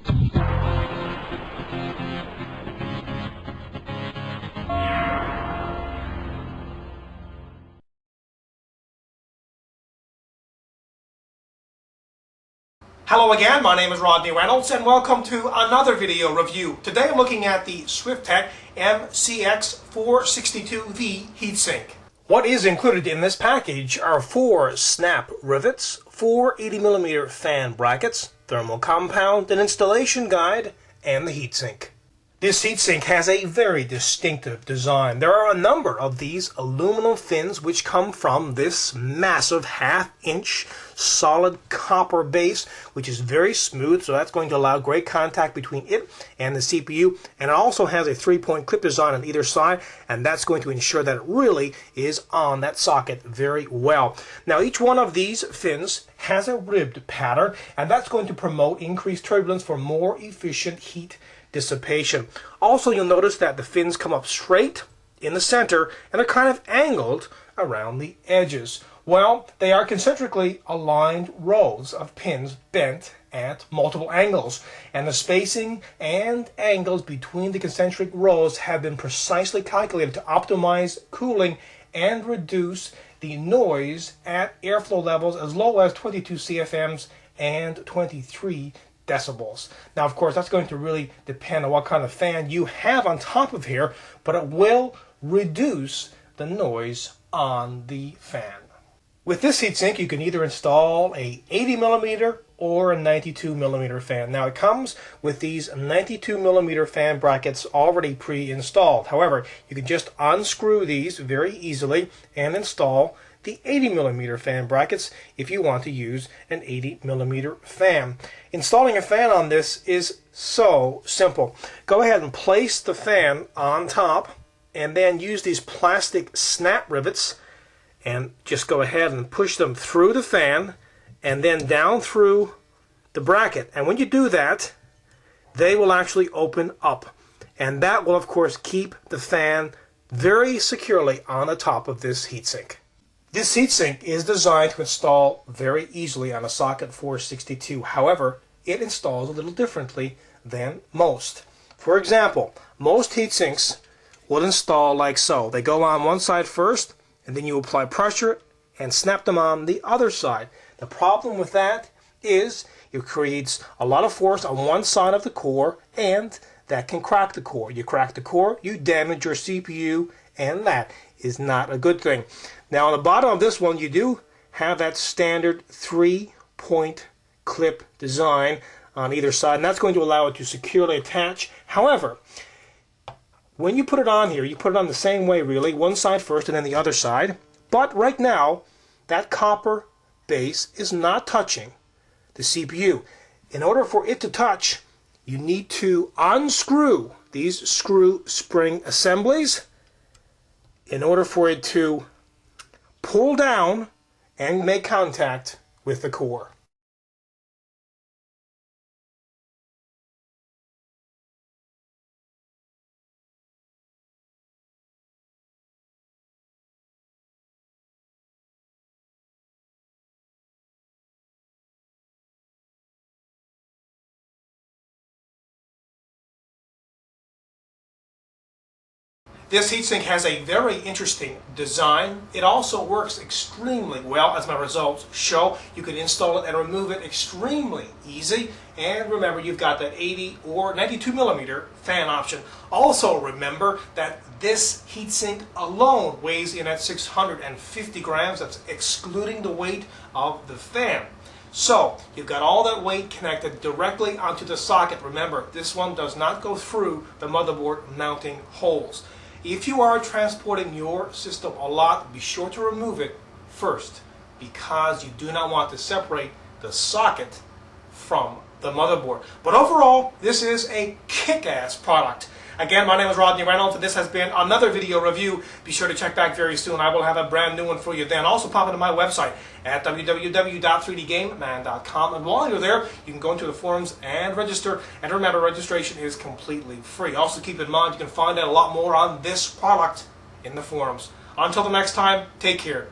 Hello again, my name is Rodney Reynolds and welcome to another video review. Today I'm looking at the Swiftech MCX462-V Heatsink. What is included in this package are 4 snap rivets, 4 80mm fan brackets, thermal compound, an installation guide, and the heatsink. This heatsink has a very distinctive design. There are a number of these aluminum fins which come from this massive half-inch solid copper base, which is very smooth, so that's going to allow great contact between it and the CPU. And it also has a 3-point clip design on either side, and that's going to ensure that it really is on that socket very well. Now, each one of these fins has a ribbed pattern, and that's going to promote increased turbulence for more efficient heat dissipation. Also, you'll notice that the fins come up straight in the center and are kind of angled around the edges. Well, they are concentrically aligned rows of pins bent at multiple angles, and the spacing and angles between the concentric rows have been precisely calculated to optimize cooling and reduce the noise at airflow levels as low as 22 CFMs and 23 decibels. Now, of course, that's going to really depend on what kind of fan you have on top of here, but it will reduce the noise on the fan. With this heatsink, you can either install a 80mm or a 92mm fan. Now, it comes with these 92mm fan brackets already pre-installed. However, you can just unscrew these very easily and install the 80mm fan brackets if you want to use an 80mm fan. Installing a fan on this is so simple. Go ahead and place the fan on top and then use these plastic snap rivets and just go ahead and push them through the fan and then down through the bracket. And when you do that, they will actually open up. And that will, of course, keep the fan very securely on the top of this heatsink. This heatsink is designed to install very easily on a socket 462. However, it installs a little differently than most. For example, most heatsinks will install like so. They go on one side first, and then you apply pressure and snap them on the other side. The problem with that is it creates a lot of force on one side of the core, and that can crack the core. You crack the core, you damage your CPU, and that is not a good thing. Now, on the bottom of this one, you do have that standard 3-point clip design on either side, and that's going to allow it to securely attach. However, when you put it on here, you put it on the same way, really, one side first and then the other side. But right now, that copper base is not touching the CPU. In order for it to touch, you need to unscrew these screw spring assemblies in order for it to pull down and make contact with the core. This heatsink has a very interesting design. It also works extremely well, as my results show. You can install it and remove it extremely easy. And remember, you've got that 80 or 92mm fan option. Also remember that this heatsink alone weighs in at 650 grams. That's excluding the weight of the fan. So, you've got all that weight connected directly onto the socket. Remember, this one does not go through the motherboard mounting holes. If you are transporting your system a lot, be sure to remove it first, because you do not want to separate the socket from the motherboard. But overall, this is a kick-ass product. Again, my name is Rodney Reynolds, and this has been another video review. Be sure to check back very soon. I will have a brand new one for you then. Also, pop into my website at www.3dgameman.com. And while you're there, you can go into the forums and register. And remember, registration is completely free. Also, keep in mind, you can find out a lot more on this product in the forums. Until the next time, take care.